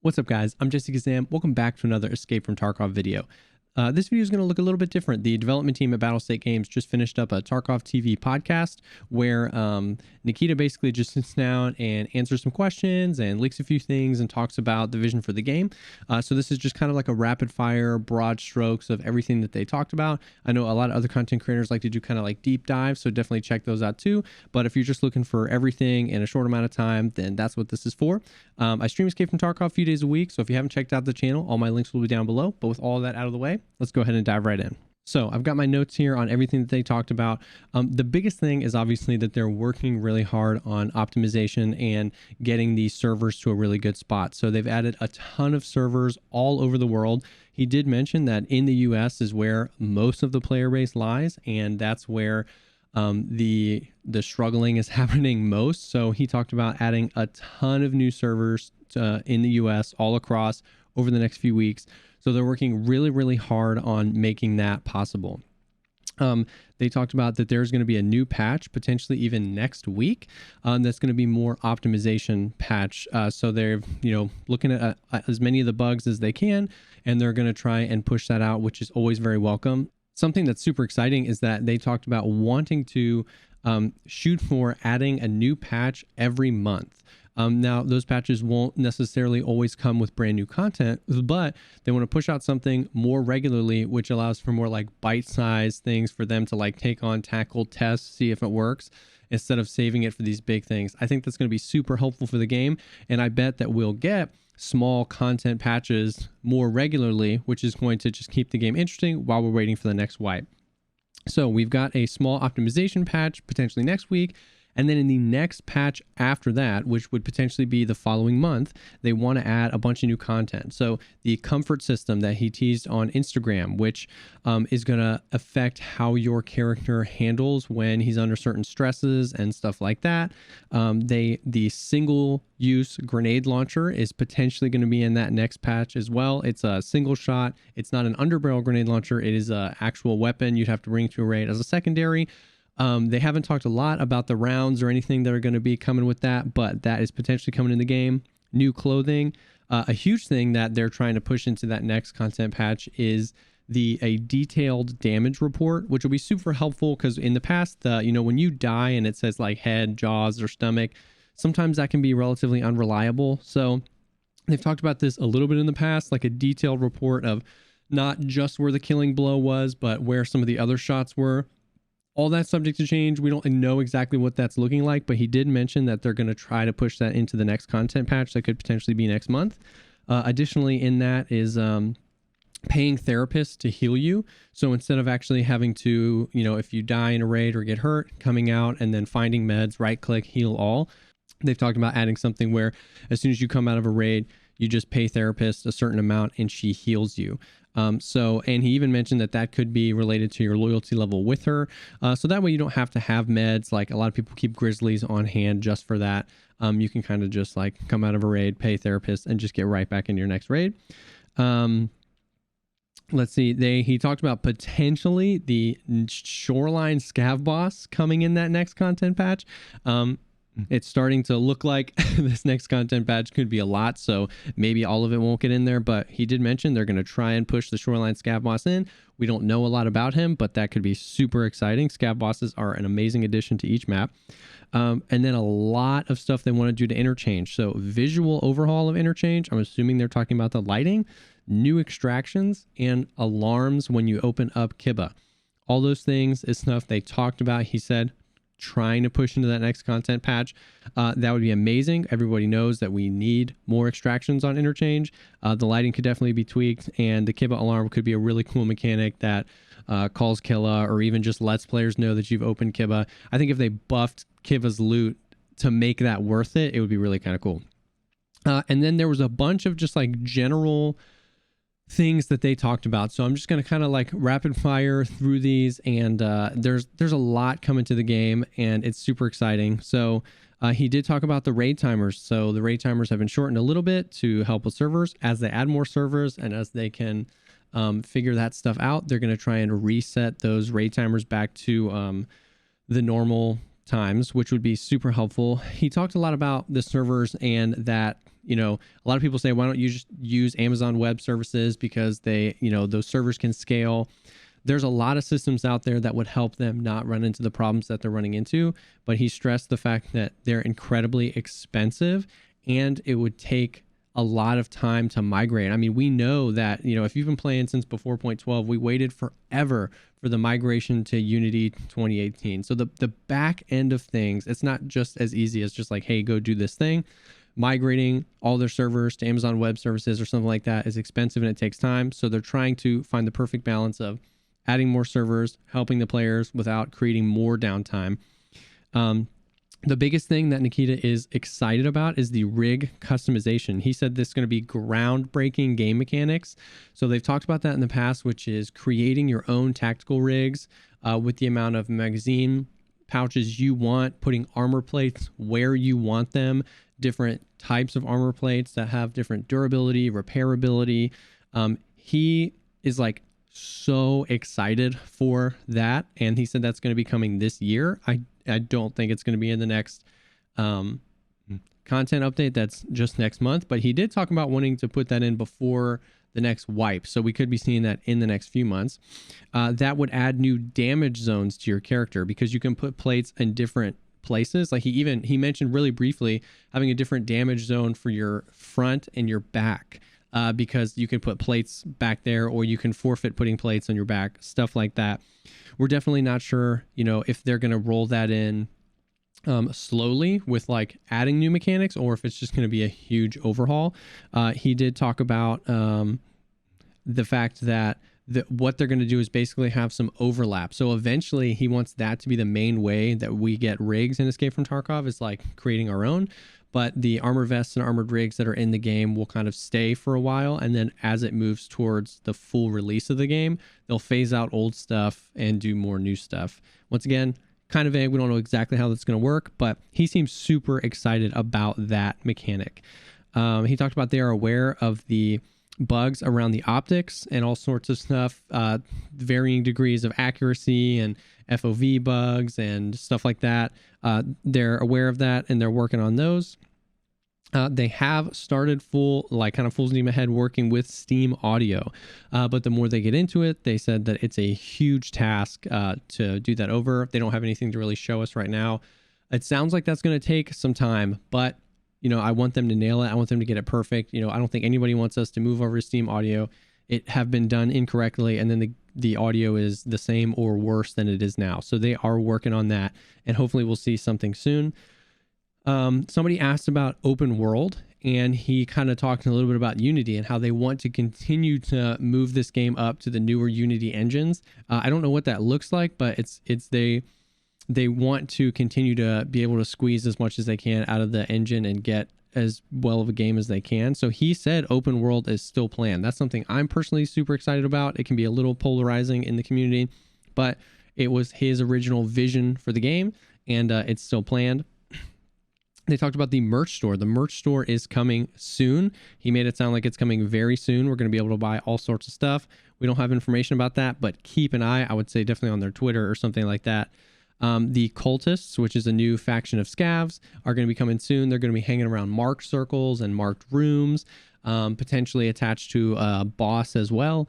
What's up, guys? I'm Jessekazam. Welcome back to another Escape from Tarkov video. This video is going to look a little bit different. The development team at Battlestate Games just finished up a Tarkov TV podcast where Nikita basically just sits down and answers some questions and leaks a few things and talks about the vision for the game. So this is just kind of like a rapid fire, broad strokes of everything that they talked about. I know a lot of other content creators like to do kind of like deep dives, so definitely check those out too. But if you're just looking for everything in a short amount of time, then that's what this is for. I stream Escape from Tarkov a few days a week, so if you haven't checked out the channel, all my links will be down below. But with all that out of the way, let's go ahead and dive right in. So I've got my notes here on everything that they talked about. The biggest thing is obviously that they're working really hard on optimization and getting these servers to a really good spot. So they've added a ton of servers all over the world. He did mention that in the US is where most of the player base lies, and that's where the struggling is happening most. So he talked about adding a ton of new servers in the US all across over the next few weeks. So they're working really, really hard on making that possible. They talked about that there's going to be a new patch, potentially even next week, that's going to be more optimization patch. So they're, looking at as many of the bugs as they can, and they're going to try and push that out, which is always very welcome. Something that's super exciting is that they talked about wanting to shoot for adding a new patch every month. Now, those patches won't necessarily always come with brand new content, but they want to push out something more regularly, which allows for more like bite-sized things for them to like take on, tackle, test, see if it works, instead of saving it for these big things. I think that's going to be super helpful for the game, and I bet that we'll get small content patches more regularly, which is going to just keep the game interesting while we're waiting for the next wipe. So we've got a small optimization patch potentially next week. And then in the next patch after that, which would potentially be the following month, they want to add a bunch of new content. So the comfort system that he teased on Instagram, which is going to affect how your character handles when he's under certain stresses and stuff like that. The single-use grenade launcher is potentially going to be in that next patch as well. It's a single shot. It's not an underbarrel grenade launcher. It is an actual weapon you'd have to bring to a raid as a secondary. They haven't talked a lot about the rounds or anything that are going to be coming with that, but that is potentially coming in the game. New clothing. A huge thing that they're trying to push into that next content patch is a detailed damage report, which will be super helpful because in the past, when you die and it says like head, jaws, or stomach, sometimes that can be relatively unreliable. So they've talked about this a little bit in the past, like a detailed report of not just where the killing blow was, but where some of the other shots were. All that's subject to change. We don't know exactly what that's looking like, but he did mention that they're going to try to push that into the next content patch that could potentially be next month. Additionally, in that is paying therapists to heal you. So instead of actually having to, if you die in a raid or get hurt, coming out and then finding meds, right click, heal all. They've talked about adding something where as soon as you come out of a raid, you just pay therapist a certain amount and she heals you. And he even mentioned that could be related to your loyalty level with her. So that way you don't have to have meds. Like a lot of people keep grizzlies on hand just for that. You can kind of just like come out of a raid, pay therapist, and just get right back in your next raid. Let's see. He talked about potentially the shoreline scav boss coming in that next content patch. It's starting to look like this next content patch could be a lot, so maybe all of it won't get in there, but he did mention they're going to try and push the shoreline scav boss in. We don't know a lot about him, but that could be super exciting. Scav bosses are an amazing addition to each map. And then a lot of stuff they want to do to Interchange. So visual overhaul of Interchange. I'm assuming they're talking about the lighting, new extractions, and alarms when you open up Kiba. All those things is stuff they talked about. He said trying to push into that next content patch. That would be amazing. Everybody knows that we need more extractions on Interchange. The lighting could definitely be tweaked, and the Kiba alarm could be a really cool mechanic that calls Killa or even just lets players know that you've opened Kiba. I think if they buffed Kiba's loot to make that worth it, it would be really kind of cool. And then there was a bunch of just like general things that they talked about. So I'm just going to kind of like rapid fire through these, and there's a lot coming to the game, and it's super exciting. So he did talk about the raid timers. So the raid timers have been shortened a little bit to help with servers. As they add more servers and as they can figure that stuff out, they're going to try and reset those raid timers back to the normal times, which would be super helpful. He talked a lot about the servers and that you know, a lot of people say, why don't you just use Amazon Web Services because they, you know, those servers can scale. There's a lot of systems out there that would help them not run into the problems that they're running into. But he stressed the fact that they're incredibly expensive and it would take a lot of time to migrate. I mean, we know that, you know, if you've been playing since before 0.12, we waited forever for the migration to Unity 2018. So the back end of things, it's not just as easy as just like, hey, go do this thing. Migrating all their servers to Amazon Web Services or something like that is expensive and it takes time. So they're trying to find the perfect balance of adding more servers, helping the players without creating more downtime. The biggest thing that Nikita is excited about is the rig customization. He said this is going to be groundbreaking game mechanics. So they've talked about that in the past, which is creating your own tactical rigs with the amount of magazine pouches you want, putting armor plates where you want them, different types of armor plates that have different durability, repairability. He is like so excited for that, and he said that's going to be coming this year. I don't think it's going to be in the next content update that's just next month, but he did talk about wanting to put that in before the next wipe, so we could be seeing that in the next few months. That would add new damage zones to your character because you can put plates in different places. Like he mentioned really briefly having a different damage zone for your front and your back. Because you can put plates back there, or you can forfeit putting plates on your back, stuff like that. We're definitely not sure, you know, if they're going to roll that in slowly with like adding new mechanics, or if it's just going to be a huge overhaul. He did talk about the fact that what they're going to do is basically have some overlap. So eventually he wants that to be the main way that we get rigs in Escape from Tarkov, is like creating our own. But the armor vests and armored rigs that are in the game will kind of stay for a while. And then as it moves towards the full release of the game, they'll phase out old stuff and do more new stuff. Once again, kind of vague. We don't know exactly how that's going to work, but he seems super excited about that mechanic. He talked about they are aware of the bugs around the optics and all sorts of stuff, varying degrees of accuracy and FOV bugs and stuff like that. They're aware of that and they're working on those. They have started full steam ahead working with Steam Audio, but the more they get into it, they said that it's a huge task to do that over. They don't have anything to really show us right now. It sounds like that's going to take some time, but you know, I want them to nail it. I want them to get it perfect. You know, I don't think anybody wants us to move over to Steam Audio. It have been done incorrectly, and then the audio is the same or worse than it is now. So they are working on that, and hopefully we'll see something soon. Somebody asked about open world, and he kind of talked a little bit about Unity and how they want to continue to move this game up to the newer Unity engines. I don't know what that looks like, but they want to continue to be able to squeeze as much as they can out of the engine and get as well of a game as they can. So he said open world is still planned. That's something I'm personally super excited about. It can be a little polarizing in the community, but it was his original vision for the game, and it's still planned. They talked about the merch store. The merch store is coming soon. He made it sound like it's coming very soon. We're going to be able to buy all sorts of stuff. We don't have information about that, but keep an eye. I would say definitely on their Twitter or something like that. The cultists, which is a new faction of scavs, are going to be coming soon. They're going to be hanging around marked circles and marked rooms, potentially attached to a boss as well.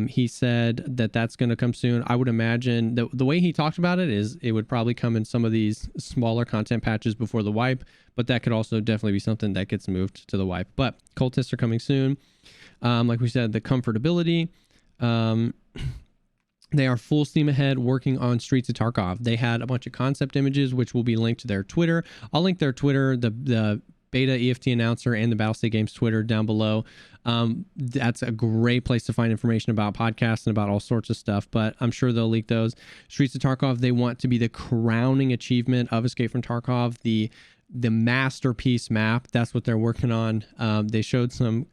He said that that's going to come soon. I would imagine the way he talked about it is it would probably come in some of these smaller content patches before the wipe, but that could also definitely be something that gets moved to the wipe. But cultists are coming soon. Like we said, the comfortability. They are full steam ahead working on Streets of Tarkov. They had a bunch of concept images, which will be linked to their Twitter. I'll link their Twitter, the beta EFT announcer, and the Battlestate Games Twitter down below. That's a great place to find information about podcasts and about all sorts of stuff, but I'm sure they'll leak those. Streets of Tarkov, they want to be the crowning achievement of Escape from Tarkov, the masterpiece map. That's what they're working on. They showed some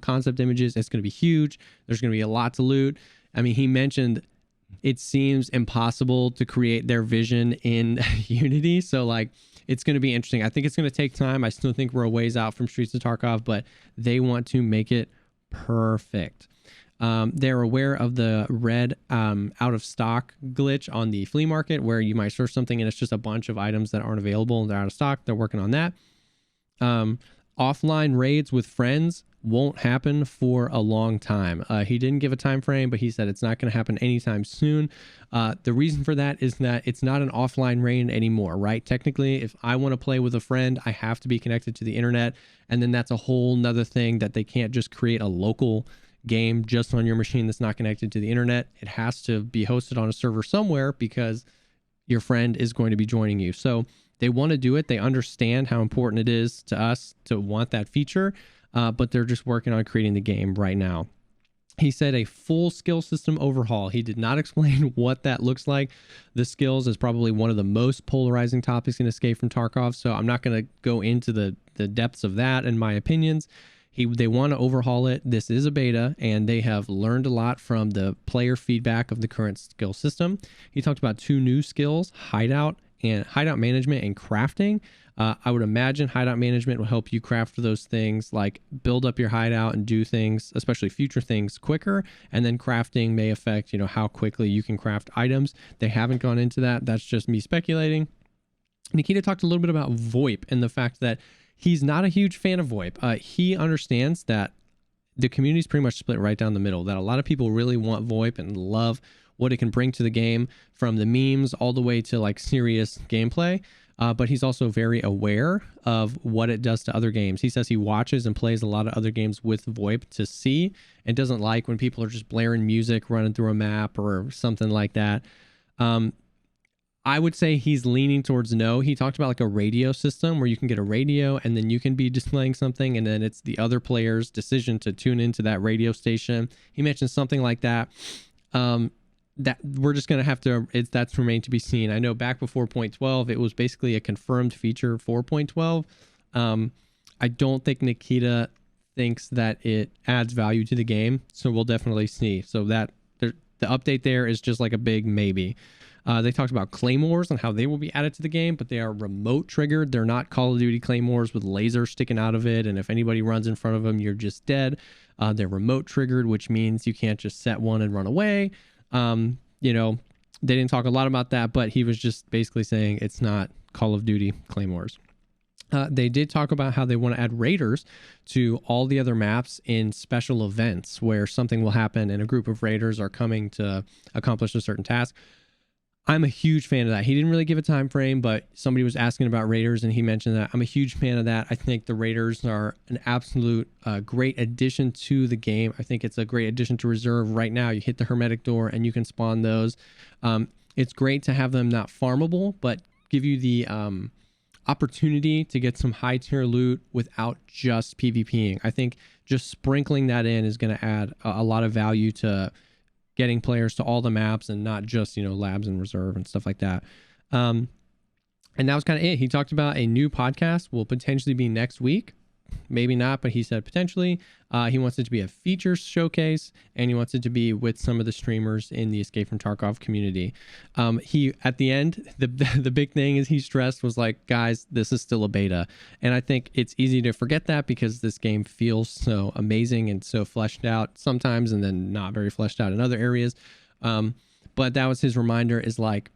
concept images. It's going to be huge. There's going to be a lot to loot. I mean, he mentioned it seems impossible to create their vision in Unity. So like, it's going to be interesting. I think it's going to take time. I still think we're a ways out from Streets of Tarkov, but they want to make it perfect. They're aware of the red out of stock glitch on the flea market, where you might search something and it's just a bunch of items that aren't available and they're out of stock. They're working on that. offline raids with friends won't happen for a long time. He didn't give a time frame, but he said it's not going to happen anytime soon. The reason for that is that it's not an offline raid anymore, right? Technically, if I want to play with a friend, I have to be connected to the internet, and then that's a whole nother thing that they can't just create a local game just on your machine that's not connected to the internet. It has to be hosted on a server somewhere because your friend is going to be joining you. So they want to do it. They understand how important it is to us to want that feature, but they're just working on creating the game right now. He said a full skill system overhaul. He did not explain what that looks like. The skills is probably one of the most polarizing topics in Escape from Tarkov, so I'm not going to go into the depths of that and my opinions. They want to overhaul it. This is a beta, and they have learned a lot from the player feedback of the current skill system. He talked about 2 new skills, hideout management and crafting. I would imagine hideout management will help you craft those things, like build up your hideout and do things, especially future things, quicker. And then crafting may affect, how quickly you can craft items. They haven't gone into that. That's just me speculating. Nikita talked a little bit about VoIP and the fact that he's not a huge fan of VoIP. He understands that the community is pretty much split right down the middle, that a lot of people really want VoIP and love what it can bring to the game, from the memes all the way to like serious gameplay. But he's also very aware of what it does to other games. He says he watches and plays a lot of other games with VoIP to see, and doesn't like when people are just blaring music running through a map or something like that. I would say he's leaning towards no. He talked about like a radio system where you can get a radio and then you can be displaying something, and then it's the other player's decision to tune into that radio station. He mentioned something like that. That we're just going to have to, that's remained to be seen. I know back before 0.12, it was basically a confirmed feature for 0.12. I don't think Nikita thinks that it adds value to the game, so we'll definitely see. So that the update there is just like a big maybe. They talked about Claymores and how they will be added to the game, but they are remote triggered. They're not Call of Duty Claymores with lasers sticking out of it, and if anybody runs in front of them, you're just dead. They're remote triggered, which means you can't just set one and run away. They didn't talk a lot about that, but he was just basically saying it's not Call of Duty Claymores. They did talk about how they want to add raiders to all the other maps in special events where something will happen and a group of raiders are coming to accomplish a certain task. I'm a huge fan of that. He didn't really give a time frame, but somebody was asking about raiders and he mentioned that. I'm a huge fan of that. I think the raiders are an absolute great addition to the game. I think it's a great addition to reserve. Right now, you hit the hermetic door and you can spawn those. It's great to have them not farmable, but give you the opportunity to get some high tier loot without just PvPing. I think just sprinkling that in is going to add a lot of value to getting players to all the maps and not just, labs and reserve and stuff like that. And that was kind of it. He talked about a new podcast will potentially be next week. Maybe not, but he said potentially. He wants it to be a features showcase, and he wants it to be with some of the streamers in the Escape from Tarkov community. He, at the end, the big thing is he stressed was like, guys, this is still a beta. And I think it's easy to forget that because this game feels so amazing and so fleshed out sometimes, and then not very fleshed out in other areas. But that was his reminder, is like,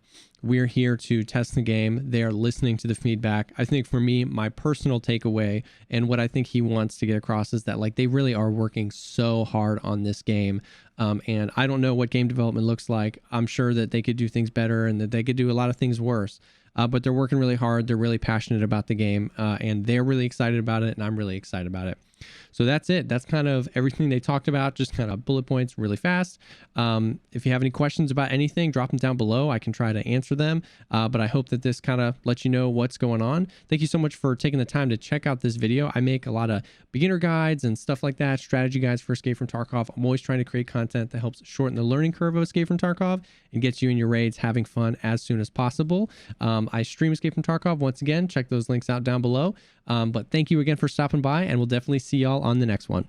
we're here to test the game. They are listening to the feedback. I think for me, my personal takeaway and what I think he wants to get across is that like they really are working so hard on this game. And I don't know what game development looks like. I'm sure that they could do things better and that they could do a lot of things worse. But they're working really hard. They're really passionate about the game, and they're really excited about it, and I'm really excited about it. So that's it. That's kind of everything they talked about, just kind of bullet points really fast. If you have any questions about anything, drop them down below. I can try to answer them, but I hope that this kind of lets you know what's going on. Thank you so much for taking the time to check out this video. I make a lot of beginner guides and stuff like that, strategy guides for Escape from Tarkov. I'm always trying to create content that helps shorten the learning curve of Escape from Tarkov and gets you in your raids having fun as soon as possible. I stream Escape from Tarkov once again. Check those links out down below. But thank you again for stopping by, and we'll definitely see y'all on the next one.